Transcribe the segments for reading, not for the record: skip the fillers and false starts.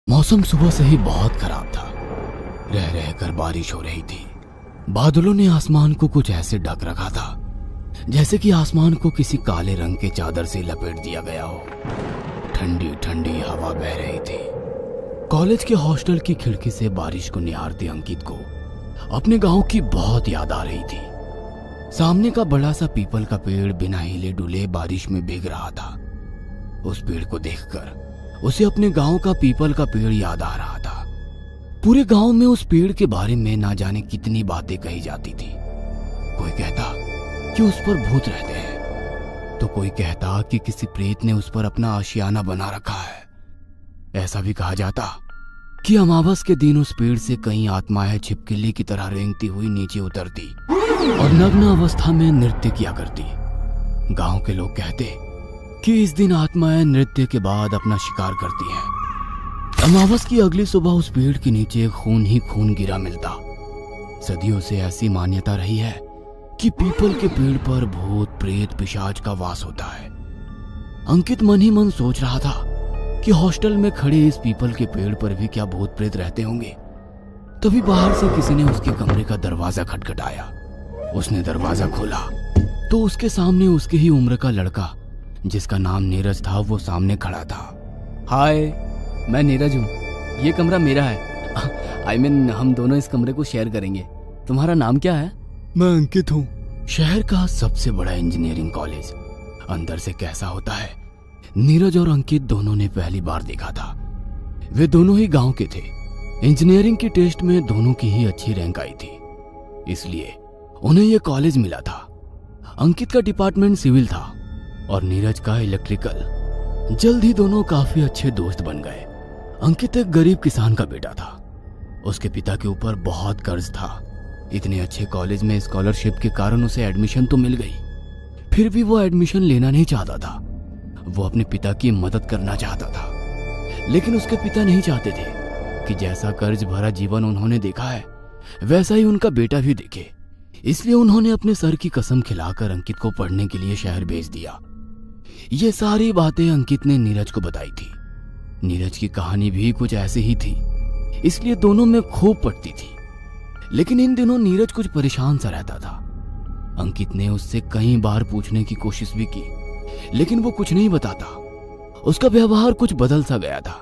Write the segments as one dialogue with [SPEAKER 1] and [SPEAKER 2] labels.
[SPEAKER 1] मौसम सुबह से ही बहुत खराब था। रह रह कर बारिश हो रही थी। बादलों ने आसमान को कुछ ऐसे ढक रखा था जैसे कि आसमान को किसी काले रंग के चादर से लपेट दिया गया हो। ठंडी ठंडी हवा बह रही थी। कॉलेज के हॉस्टल की खिड़की से बारिश को निहारते अंकित को अपने गांव की बहुत याद आ रही थी। सामने का बड़ा सा पीपल का पेड़ बिना हिले डुले बारिश में भीग रहा था। उस पेड़ को देखकर उसे अपने गांव का पीपल का पेड़ याद आ रहा था। पूरे गांव में उस पेड़ के बारे में ना जाने कितनी बातें कही जाती थी। कोई कहता कि उस पर भूत रहते हैं, तो कोई कहता कि किसी प्रेत ने उस पर अपना आशियाना बना रखा है। ऐसा भी कहा जाता कि अमावस के दिन उस पेड़ से कई आत्माएं छिपकली की तरह रेंगती हुई नीचे उतरती और नग्न अवस्था में नृत्य किया करती। गांव के लोग कहते कि इस दिन आत्माएं नृत्य के बाद अपना शिकार करती हैं। अमावस की अगली सुबह उस पेड़ के नीचे खून ही खून गिरा मिलता। सदियों से ऐसी मान्यता रही है कि पीपल के पेड़ पर भूत प्रेत पिशाच का वास होता है। अंकित मन ही मन सोच रहा था कि हॉस्टल में खड़े इस पीपल के पेड़ पर भी क्या भूत प्रेत रहते होंगे। तभी बाहर से किसी ने उसके कमरे का दरवाजा खटखटाया। उसने दरवाजा खोला तो उसके सामने उसकी ही उम्र का लड़का, जिसका नाम नीरज था, वो सामने खड़ा था।
[SPEAKER 2] हाय, मैं नीरज हूँ। ये कमरा मेरा है। आई मीन हम दोनों इस कमरे को शेयर करेंगे। तुम्हारा नाम क्या है?
[SPEAKER 3] मैं अंकित हूँ।
[SPEAKER 1] शहर का सबसे बड़ा इंजीनियरिंग कॉलेज अंदर से कैसा होता है, नीरज और अंकित दोनों ने पहली बार देखा था। वे दोनों ही गांव के थे। इंजीनियरिंग की टेस्ट में दोनों की ही अच्छी रैंक आई थी, इसलिए उन्हें यह कॉलेज मिला था। अंकित का डिपार्टमेंट सिविल था और नीरज का इलेक्ट्रिकल। जल्द ही दोनों काफी अच्छे दोस्त बन गए। अंकित एक गरीब किसान का बेटा था। उसके पिता के ऊपर बहुत कर्ज था। इतने अच्छे कॉलेज में स्कॉलरशिप के कारण उसे एडमिशन तो मिल गई, फिर भी वो एडमिशन लेना नहीं चाहता था। वो अपने पिता की मदद करना चाहता था, लेकिन उसके पिता नहीं चाहते थे कि जैसा कर्ज भरा जीवन उन्होंने देखा है वैसा ही उनका बेटा भी देखे। इसलिए उन्होंने अपने सर की कसम खिलाकर अंकित को पढ़ने के लिए शहर भेज दिया। ये सारी बातें अंकित ने नीरज को बताई थी। नीरज की कहानी भी कुछ ऐसे ही थी, इसलिए दोनों में खूब पटती थी। लेकिन इन दिनों नीरज कुछ परेशान सा रहता था। अंकित ने उससे कई बार पूछने की कोशिश भी की, लेकिन वो कुछ नहीं बताता। उसका व्यवहार कुछ बदल सा गया था।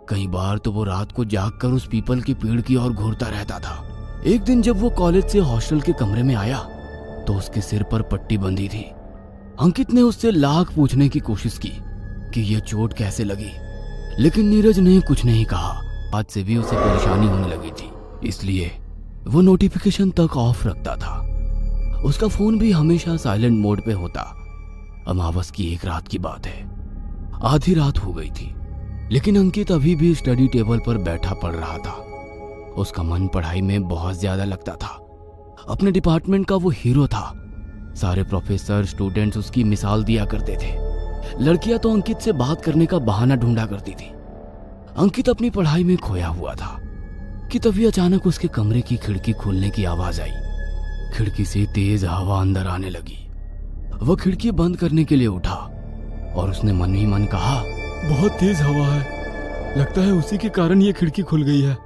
[SPEAKER 1] कई बार तो वो रात को जागकर उस पीपल के पेड़ की ओर घूरता रहता था। एक दिन जब वो कॉलेज से हॉस्टल के कमरे में आया तो उसके सिर पर पट्टी बंधी थी। अंकित ने उससे लाख पूछने की कोशिश की कि यह चोट कैसे लगी, लेकिन नीरज ने कुछ नहीं कहा। आज से भी उसे परेशानी होने लगी थी, इसलिए वो नोटिफिकेशन तक ऑफ रखता था। उसका फोन भी हमेशा साइलेंट मोड पे होता। अमावस की एक रात की बात है। आधी रात हो गई थी, लेकिन अंकित अभी भी स्टडी टेबल पर बैठा पढ़ रहा था। उसका मन पढ़ाई में बहुत ज्यादा लगता था। अपने डिपार्टमेंट का वो हीरो था। सारे प्रोफेसर स्टूडेंट्स उसकी मिसाल दिया करते थे। लड़कियां तो अंकित से बात करने का बहाना ढूंढा करती थी। अंकित अपनी पढ़ाई में खोया हुआ था कि तभी अचानक उसके कमरे की खिड़की खुलने की आवाज आई। खिड़की से तेज हवा अंदर आने लगी। वह खिड़की बंद करने के लिए उठा और उसने मन ही मन कहा,
[SPEAKER 3] बहुत तेज हवा है, लगता है उसी के कारण ये खिड़की खुल गई है।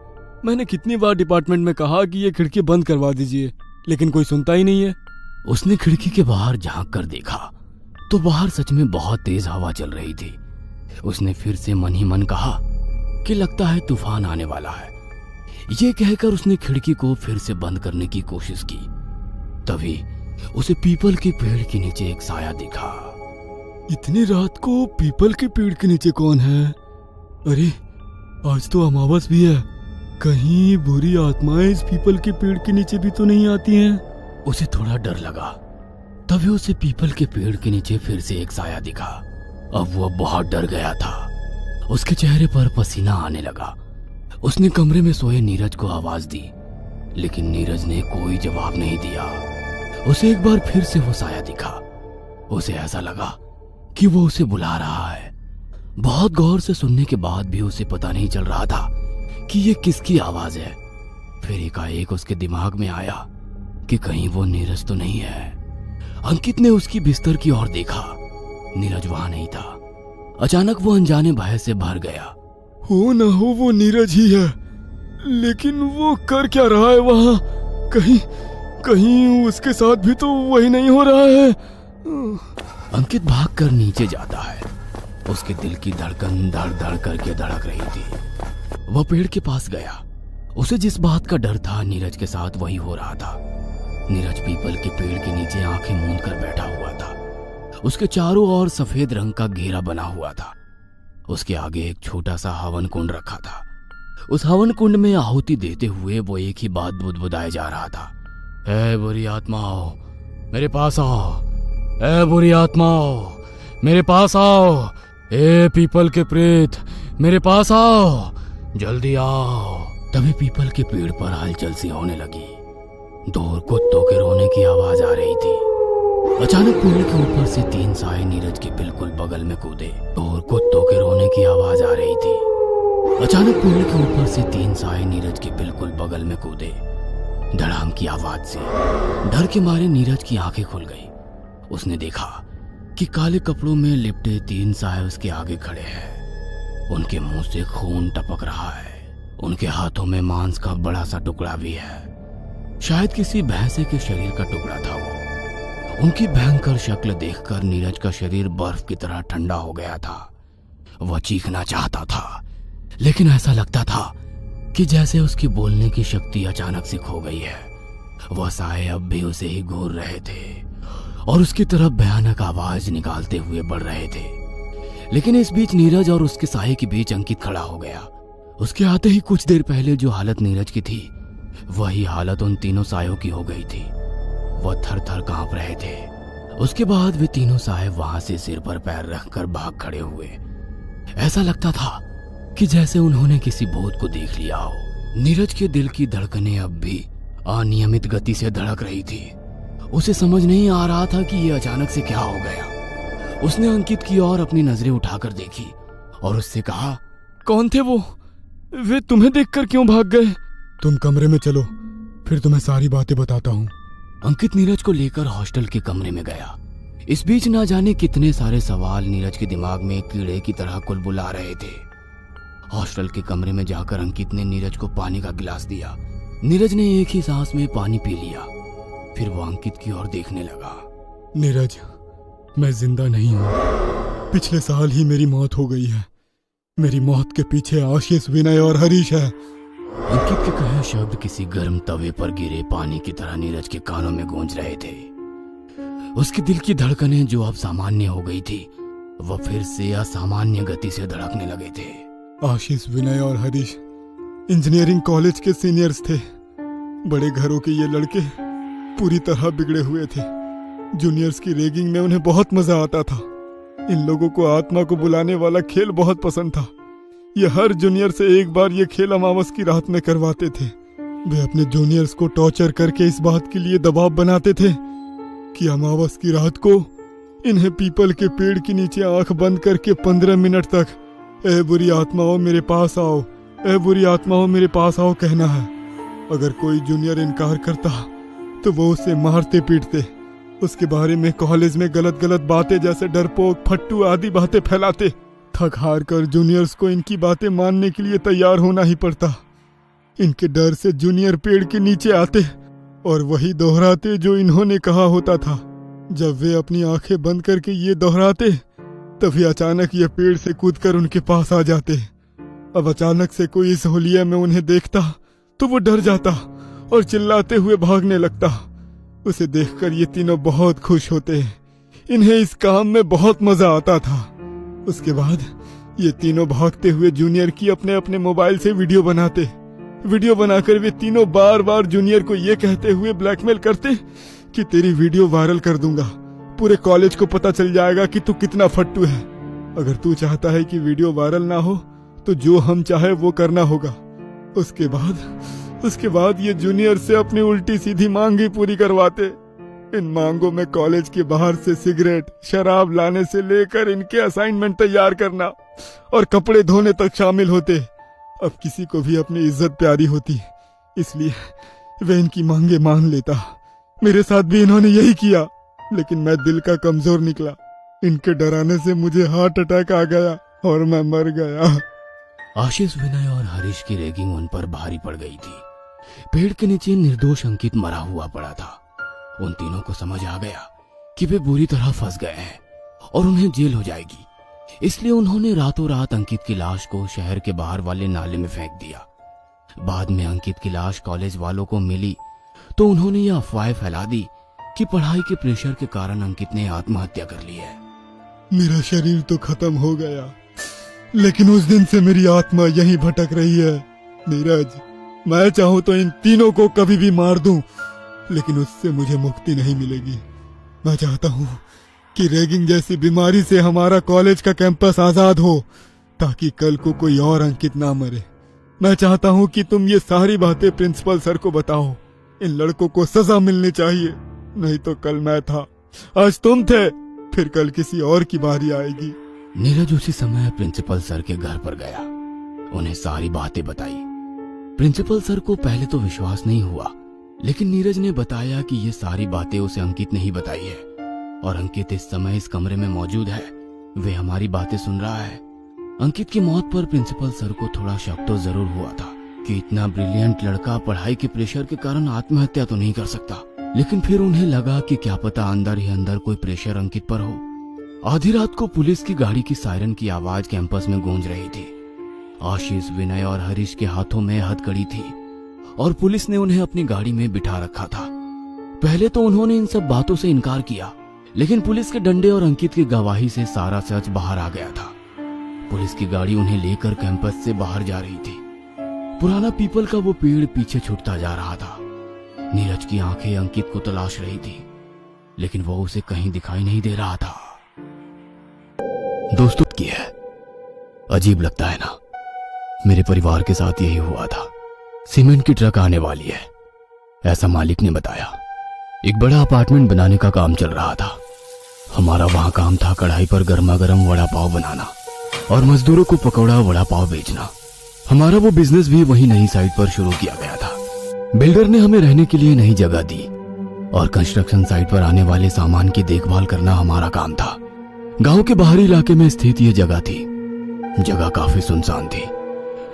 [SPEAKER 3] मैंने कितनी बार डिपार्टमेंट में कहा कि ये खिड़की बंद करवा दीजिए, लेकिन कोई सुनता ही नहीं है।
[SPEAKER 1] उसने खिड़की के बाहर झांक कर देखा तो बाहर सच में बहुत तेज हवा चल रही थी। उसने फिर से मन ही मन कहा कि लगता है तूफान आने वाला है। ये कहकर उसने खिड़की को फिर से बंद करने की कोशिश की। तभी उसे पीपल के पेड़ के नीचे एक साया दिखा।
[SPEAKER 3] इतनी रात को पीपल के पेड़ के नीचे कौन है? अरे आज तो अमावस भी है, कहीं बुरी आत्माएं इस पीपल के पेड़ के नीचे भी तो नहीं आती हैं?
[SPEAKER 1] उसे थोड़ा डर लगा। तभी उसे पीपल के पेड़ के नीचे फिर से एक साया दिखा। अब वो बहुत डर गया था। उसके चेहरे पर पसीना आने लगा। उसने कमरे में सोए नीरज को आवाज दी, लेकिन नीरज ने कोई जवाब नहीं दिया। उसे एक बार फिर से वो साया दिखा। उसे ऐसा लगा कि वो उसे बुला रहा है। बहुत गौर से सुनने के बाद भी उसे पता नहीं चल रहा था कि ये किसकी आवाज है। फिर एकाएक उसके दिमाग में आया कि कहीं वो नीरज तो नहीं है। अंकित ने उसकी बिस्तर की ओर देखा। नीरज वहां नहीं था। अचानक वो अनजाने भय से भर गया।
[SPEAKER 3] हो ना हो वो नीरज ही है, लेकिन वो कर क्या रहा है वहाँ? कहीं कहीं उसके साथ भी तो वही नहीं हो रहा है।
[SPEAKER 1] अंकित भागकर नीचे जाता है। उसके दिल की धड़कन धड़ धड़ करके धड़क रही थी। वह पेड़ के पास गया। उसे जिस बात का डर था नीरज के साथ वही हो रहा था। नीरज पीपल के पेड़ के नीचे आंखें मूंद कर बैठा हुआ था। उसके चारों ओर सफेद रंग का घेरा बना हुआ था। उसके आगे एक छोटा सा हवन कुंड रखा था। उस हवन कुंड में आहुति देते हुए वो एक ही बात बुदबुदाए जा रहा था, ऐ बुरी आत्माओं मेरे पास आओ, ऐ बुरी आत्माओं मेरे पास आओ, ए पीपल के प्रेत मेरे पास आओ, जल्दी आओ। तभी पीपल के पेड़ पर हलचल सी होने लगी। दूर कुत्तों के रोने की आवाज आ रही थी। अचानक पेड़ के ऊपर से 3 साए नीरज के बिल्कुल बगल में कूदे। दूर कुत्तों के रोने की आवाज आ रही थी। अचानक पेड़ के ऊपर से 3 साए नीरज के बिल्कुल बगल में कूदे। धड़ाम की आवाज से डर के मारे नीरज की आंखें खुल गई। उसने देखा कि काले कपड़ों में लिपटे 3 साए उसके आगे खड़े हैं। उनके मुंह से खून टपक रहा है। उनके हाथों में मांस का बड़ा सा टुकड़ा भी है। शायद किसी भैंसे के शरीर का टुकड़ा था वो। उनकी भयंकर शक्ल देखकर नीरज का शरीर बर्फ की तरह ठंडा हो गया था। वह चीखना चाहता था, लेकिन ऐसा लगता था कि जैसे उसकी बोलने की शक्ति अचानक से खो गई है। वह साए अब भी उसे ही घूर रहे थे और उसकी तरफ भयानक आवाज निकालते हुए बढ़ रहे थे। लेकिन इस बीच नीरज और उसके साए के बीच अंकित खड़ा हो गया। उसके आते ही कुछ देर पहले जो हालत नीरज की थी, वही हालत उन तीनों सायों की हो गई थी। वह थर थर कांप रहे थे। उसके बाद वे तीनों साए वहां से सिर पर पैर रखकर भाग खड़े हुए। ऐसा लगता था कि जैसे उन्होंने किसी भूत को देख लिया हो। नीरज के दिल की धड़कनें अब भी अनियमित गति से धड़क रही थी। उसे समझ नहीं आ रहा था कि यह अचानक से क्या हो गया। उसने अंकित की ओर अपनी नजरें उठाकर देखी और उससे कहा,
[SPEAKER 3] कौन थे वो? वे तुम्हें देखकर क्यों भाग गए? तुम कमरे में चलो, फिर तुम्हें सारी बातें बताता हूँ।
[SPEAKER 1] अंकित नीरज को लेकर हॉस्टल के कमरे में गया। इस बीच ना जाने कितने सारे सवाल नीरज के दिमाग में कीड़े की तरह कुलबुला रहे थे। हॉस्टल के कमरे में जाकर अंकित ने नीरज को पानी का गिलास दिया। नीरज ने एक ही सांस में पानी पी लिया। फिर वो अंकित की ओर देखने लगा।
[SPEAKER 3] नीरज, मैं जिंदा नहीं हूँ। पिछले साल ही मेरी मौत हो गई है। मेरी मौत के पीछे आशीष, विनय और हरीश है।
[SPEAKER 1] अंकित के कहे शब्द किसी गर्म तवे पर गिरे पानी की तरह नीरज के कानों में गूंज रहे थे। उसके दिल की धड़कनें जो अब सामान्य हो गई थी, वह फिर से असामान्य गति से धड़कने लगे थे।
[SPEAKER 3] आशीष, विनय और हरीश इंजीनियरिंग कॉलेज के सीनियर्स थे। बड़े घरों के ये लड़के पूरी तरह बिगड़े हुए थे। जूनियर्स की रैगिंग में उन्हें बहुत मजा आता था। इन लोगों को आत्मा को बुलाने वाला खेल बहुत पसंद था। ये हर जूनियर से एक बार ये खेल अमावस की रात में करवाते थे। वे अपने जूनियर्स को टॉर्चर करके इस बात के लिए दबाव बनाते थे कि अमावस की रात को इन्हें पीपल के पेड़ के नीचे आंख बंद करके 15 मिनट तक ए बुरी आत्माओं मेरे पास आओ, ए बुरी आत्माओं मेरे पास आओ कहना है। अगर कोई जूनियर इनकार करता तो वो उसे मारते पीटते। उसके बारे में कॉलेज में गलत गलत बातें जैसे डरपोक, फट्टू आदि बातें फैलाते। थक हार कर जूनियर्स को इनकी बातें मानने के लिए तैयार होना ही पड़ता। इनके डर से जूनियर पेड़ के नीचे आते और वही दोहराते जो इन्होंने कहा होता था। जब वे अपनी आंखें बंद करके ये दोहराते, तभी अचानक ये पेड़ से कूदकर उनके पास आ जाते। अब अचानक से कोई इस होलिया में उन्हें देखता तो वो डर जाता और चिल्लाते हुए भागने लगता। उसे देखकर ये तीनों बहुत खुश होते। इन्हें इस काम में बहुत मजा आता था। उसके बाद ये तीनों भागते हुए जूनियर की अपने अपने मोबाइल से वीडियो बनाते। वीडियो बनाकर वे तीनों बार बार जूनियर को ये कहते हुए ब्लैकमेल करते कि तेरी वीडियो वायरल कर दूंगा, पूरे कॉलेज को पता चल जाएगा कि तू कितना फट्टू है। अगर तू चाहता है कि वीडियो वायरल ना हो तो जो हम चाहे वो करना होगा। उसके बाद ये जूनियर से अपनी उल्टी सीधी मांग ही पूरी करवाते। इन मांगों में कॉलेज के बाहर से सिगरेट, शराब लाने से लेकर इनके असाइनमेंट तैयार करना और कपड़े धोने तक शामिल होते। अब किसी को भी अपनी इज्जत प्यारी होती, इसलिए वे इनकी मांगे मान लेता। मेरे साथ भी इन्होंने यही किया, लेकिन मैं दिल का कमजोर निकला। इनके डराने से मुझे हार्ट अटैक आ गया और मैं मर गया।
[SPEAKER 1] आशीष, विनय और हरीश की रैगिंग उन पर भारी पड़ गई थी। पेड़ के नीचे निर्दोष अंकित मरा हुआ पड़ा था। उन तीनों को समझ आ गया कि वे बुरी तरह फंस गए हैं और उन्हें जेल हो जाएगी। इसलिए उन्होंने रातों रात अंकित की लाश को शहर के बाहर वाले नाले में फेंक दिया। बाद में अंकित की लाश कॉलेज वालों को मिली तो उन्होंने यह अफवाह फैला दी कि पढ़ाई के प्रेशर के कारण अंकित ने आत्महत्या कर ली है।
[SPEAKER 3] मेरा शरीर तो खत्म हो गया, लेकिन उस दिन से मेरी आत्मा यहीं भटक रही है। नीरज, मैं चाहूं तो इन तीनों को कभी भी मार दूं, लेकिन उससे मुझे मुक्ति नहीं मिलेगी। मैं चाहता हूं कि रैगिंग जैसी बीमारी से हमारा कॉलेज का कैंपस आजाद हो, ताकि कल को कोई और अंकित ना मरे। मैं चाहता हूं कि तुम ये सारी बातें प्रिंसिपल सर को बताओ। इन लड़कों को सजा मिलनी चाहिए, नहीं तो कल मैं था, आज तुम थे, फिर कल किसी और की बारी आएगी।
[SPEAKER 1] नीरज उसी समय प्रिंसिपल सर के घर पर गया, उन्हें सारी बातें बताई। प्रिंसिपल सर को पहले तो विश्वास नहीं हुआ, लेकिन नीरज ने बताया कि ये सारी बातें उसे अंकित ने ही बताई है और अंकित इस समय इस कमरे में मौजूद है, वे हमारी बातें सुन रहा है। अंकित की मौत पर प्रिंसिपल सर को थोड़ा शक तो जरूर हुआ था कि इतना ब्रिलियंट लड़का पढ़ाई के प्रेशर के कारण आत्महत्या तो नहीं कर सकता, लेकिन फिर उन्हें लगा कि क्या पता अंदर ही अंदर कोई प्रेशर अंकित पर हो। आधी रात को पुलिस की गाड़ी की सायरन की आवाज कैंपस में गूंज रही थी। आशीष, विनय और हरीश के हाथों में हथकड़ी थी और पुलिस ने उन्हें अपनी गाड़ी में बिठा रखा था। पहले तो उन्होंने इन सब बातों से इनकार किया, लेकिन पुलिस के डंडे और अंकित की गवाही से सारा सच बाहर आ गया था। पुलिस की गाड़ी उन्हें लेकर कैंपस से बाहर जा रही थी। पुराना पीपल का वो पेड़ पीछे छूटता जा रहा था। नीरज की आंखें अंकित को तलाश रही थी, लेकिन वो उसे कहीं दिखाई नहीं दे रहा था। दोस्तों की है, अजीब लगता है ना, मेरे परिवार के साथ यही हुआ था। सीमेंट की ट्रक आने वाली है, ऐसा मालिक ने बताया। एक बड़ा अपार्टमेंट बनाने का काम चल रहा था। हमारा वहां काम था कढ़ाई पर गर्मा गर्म वड़ा पाव बनाना और मजदूरों को पकौड़ा वड़ा पाव बेचना। हमारा वो बिजनेस भी वही नई साइट पर शुरू किया गया था। बिल्डर ने हमें रहने के लिए नई जगह दी और कंस्ट्रक्शन साइट पर आने वाले सामान की देखभाल करना हमारा काम था। गांव के बाहरी इलाके में स्थित ये जगह थी। जगह काफी सुनसान थी।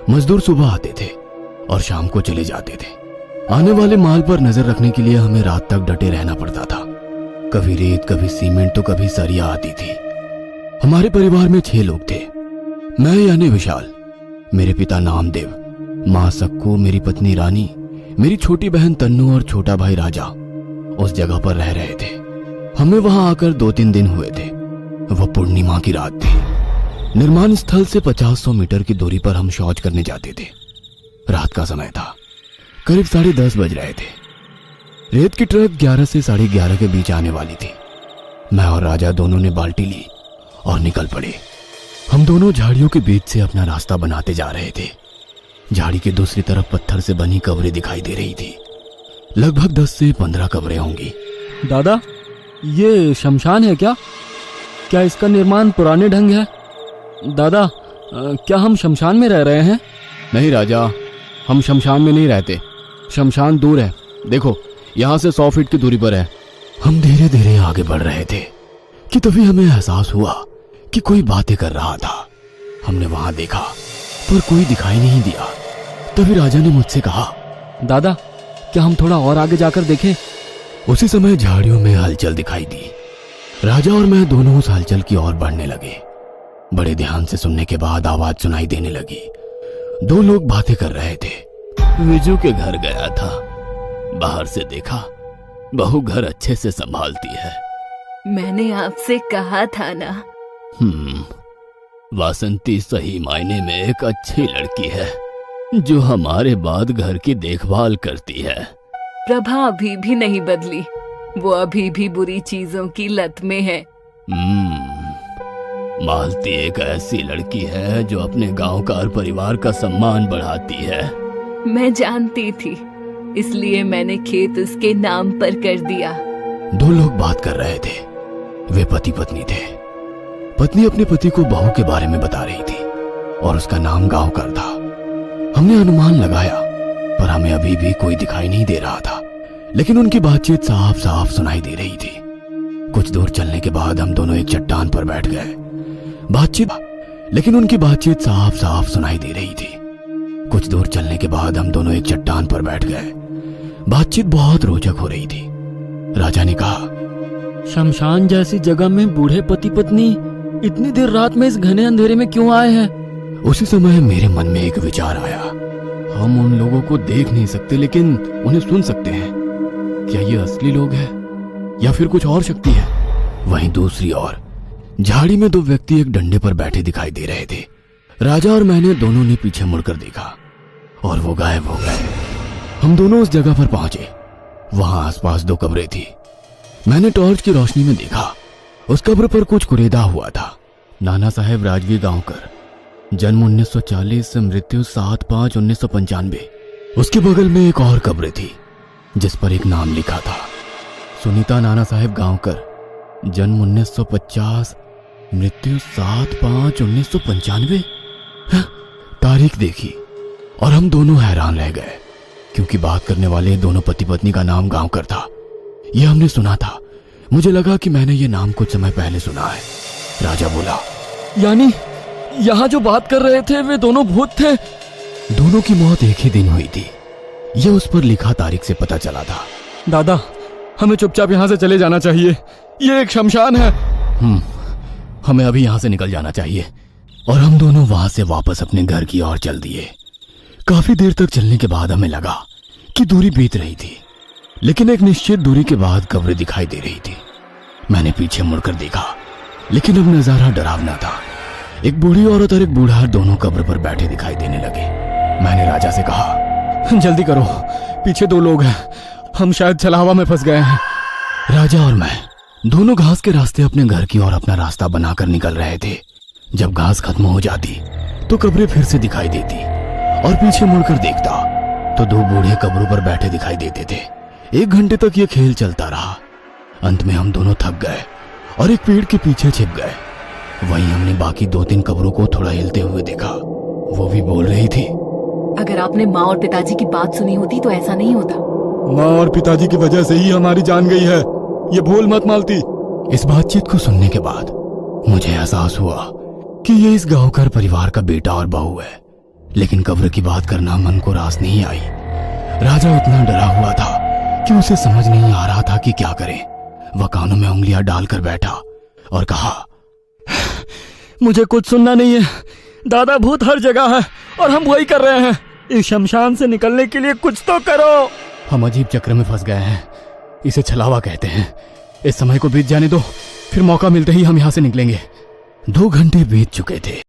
[SPEAKER 1] मजदूर सुबह आते थे और शाम को चले जाते थे। आने वाले माल पर नजर रखने के लिए हमें रात तक डटे रहना पड़ता था। कभी रेत, कभी सीमेंट तो कभी सरिया आती थी। हमारे परिवार में 6 लोग थे। मैं यानी विशाल, मेरे पिता नामदेव, माँ सक्कू, मेरी पत्नी रानी, मेरी छोटी बहन तन्नू और छोटा भाई राजा उस जगह पर रह रहे थे। हमें वहां आकर 2-3 दिन हुए थे। वह पूर्णिमा की रात थी। निर्माण स्थल से 50-100 मीटर की दूरी पर हम शौच करने जाते थे। रात का समय था, करीब 10:30 बज रहे थे। रेत की ट्रक 11 से 11:30 के बीच आने वाली थी। मैं और राजा दोनों ने बाल्टी ली और निकल पड़े। हम दोनों झाड़ियों के बीच से अपना रास्ता बनाते जा रहे थे। झाड़ी के दूसरी तरफ पत्थर से बनी कब्रें दिखाई दे रही थी। लगभग 10 से 15 कब्रें होंगी।
[SPEAKER 2] दादा, ये शमशान है क्या? क्या इसका निर्माण पुराने ढंग है? दादा, क्या हम शमशान में रह रहे हैं? नहीं राजा, हम शमशान में नहीं रहते। शमशान दूर है, देखो यहाँ से 100 फीट की दूरी पर है।
[SPEAKER 1] हम धीरे धीरे आगे बढ़ रहे थे कि तभी हमें एहसास हुआ कि कोई बातें कर रहा था। हमने वहां देखा पर कोई दिखाई नहीं दिया। तभी राजा ने मुझसे कहा,
[SPEAKER 2] दादा, क्या हम थोड़ा और आगे जाकर देखें?
[SPEAKER 1] उसी समय झाड़ियों में हलचल दिखाई दी। राजा और मैं दोनों उस हलचल की ओर बढ़ने लगे। बड़े ध्यान से सुनने के बाद आवाज सुनाई देने लगी। 2 लोग बातें कर रहे थे। विजू के घर गया था, बाहर से देखा, बहू घर अच्छे से संभालती है।
[SPEAKER 4] मैंने आपसे कहा था ना।
[SPEAKER 1] वासंती सही मायने में एक अच्छी लड़की है जो हमारे बाद घर की देखभाल करती है।
[SPEAKER 4] प्रभा अभी भी नहीं बदली, वो अभी भी बुरी चीजों की लत में है।
[SPEAKER 1] मालती एक ऐसी लड़की है जो अपने गांव का और परिवार का सम्मान बढ़ाती है।
[SPEAKER 4] मैं जानती थी, इसलिए मैंने खेत उसके नाम पर कर दिया।
[SPEAKER 1] 2 लोग बात कर रहे थे। वे पति पत्नी थे। पत्नी अपने पति को बहू के बारे में बता रही थी और उसका नाम गांवकर था। हमने अनुमान लगाया पर हमें अभी भी कोई दिखाई नहीं दे रहा था, लेकिन उनकी बातचीत साफ साफ सुनाई दे रही थी। कुछ दूर चलने के बाद हम दोनों एक चट्टान पर बैठ गए। बातचीत, लेकिन उनकी बातचीत साफ साफ सुनाई दे रही थी। कुछ दूर चलने के बाद हम दोनों एक चट्टान पर बैठ गए। बातचीत बहुत रोचक हो रही थी। राजा ने कहा,
[SPEAKER 2] शमशान जैसी जगह में बूढ़े पति पत्नी इतनी देर रात में इस घने अंधेरे में क्यों आए हैं?
[SPEAKER 1] उसी समय मेरे मन में एक विचार आया।
[SPEAKER 2] हम उन लोगों को देख नहीं सकते लेकिन उन्हें सुन सकते हैं। क्या ये असली लोग हैं या फिर कुछ और शक्ति है?
[SPEAKER 1] वहीं दूसरी ओर झाड़ी में दो व्यक्ति एक डंडे पर बैठे दिखाई दे रहे थे। राजा और मैंने दोनों ने पीछे मुड़कर देखा और वो गायब हो गए। हम दोनों उस जगह पर पहुंचे। वहां आसपास दो कब्रें थी। मैंने टॉर्च की रोशनी में देखा, उस कब्र पर कुछ कुरेदा हुआ था।
[SPEAKER 2] नाना साहेब राजवी गांवकर, जन्म 1940 से मृत्यु 7/5/1995।
[SPEAKER 1] उसके बगल में एक और कब्र थी जिस पर एक नाम लिखा था,
[SPEAKER 2] सुनीता नाना साहेब गांवकर, जन्म 1950, मृत्यु 7/5/1995।
[SPEAKER 1] तारीख देखी और हम दोनों हैरान रह गए, क्योंकि बात करने वाले दोनों पति पत्नी का नाम गांवकर था। यह हमने सुना था। मुझे लगा कि मैंने ये नाम कुछ समय पहले सुना है। राजा बोला,
[SPEAKER 2] यानी यहाँ जो बात कर रहे थे वे दोनों भूत थे?
[SPEAKER 1] दोनों की मौत एक ही दिन हुई थी, यह उस पर लिखा तारीख से पता चला था।
[SPEAKER 2] दादा, हमें चुपचाप यहाँ से चले जाना चाहिए। ये एक शमशान है।
[SPEAKER 1] हमें अभी यहाँ से निकल जाना चाहिए। और हम दोनों वहां से वापस अपने घर की ओर चल दिए। काफी देर तक चलने के बाद हमें लगा कि दूरी बीत रही थी, लेकिन एक निश्चित दूरी के बाद कब्र दिखाई दे रही थी। मैंने पीछे मुड़कर देखा, लेकिन अब नजारा डरावना था। एक बूढ़ी औरत और एक बूढ़ा दोनों कब्र पर बैठे दिखाई देने लगे। मैंने राजा से कहा,
[SPEAKER 2] जल्दी करो, पीछे दो लोग हैं, हम शायद छलावा में फंस गए हैं।
[SPEAKER 1] राजा और मैं दोनों घास के रास्ते अपने घर की ओर अपना रास्ता बनाकर निकल रहे थे। जब घास खत्म हो जाती तो कब्रें फिर से दिखाई देती और पीछे मुड़कर देखता तो दो बूढ़े कब्रों पर बैठे दिखाई देते थे। 1 घंटे तक ये खेल चलता रहा। अंत में हम दोनों थक गए और एक पेड़ के पीछे छिप गए। वहीं हमने बाकी 2-3 कब्रों को थोड़ा हिलते हुए देखा। वो भी बोल रही थी,
[SPEAKER 4] अगर आपने माँ और पिताजी की बात सुनी होती तो ऐसा नहीं होता।
[SPEAKER 3] माँ और पिताजी की वजह से ही हमारी जान गई है, ये भूल मत मालती।
[SPEAKER 1] इस बातचीत को सुनने के बाद मुझे एहसास हुआ कि ये इस गांवकर परिवार का बेटा और बहू है, लेकिन कब्र की बात करना मन को रास नहीं आई। राजा इतना डरा हुआ था कि उसे समझ नहीं आ रहा था कि क्या करे। वह कानों में उंगलियां डालकर बैठा और कहा,
[SPEAKER 2] मुझे कुछ सुनना नहीं है। दादा, भूत हर जगह है और हम वही कर रहे हैं। इस शमशान से निकलने के लिए कुछ तो करो।
[SPEAKER 1] हम अजीब चक्र में फंस गए हैं। इसे छलावा कहते हैं। इस समय को बीत जाने दो, फिर मौका मिलते ही हम यहाँ से निकलेंगे। 2 घंटे बीत चुके थे।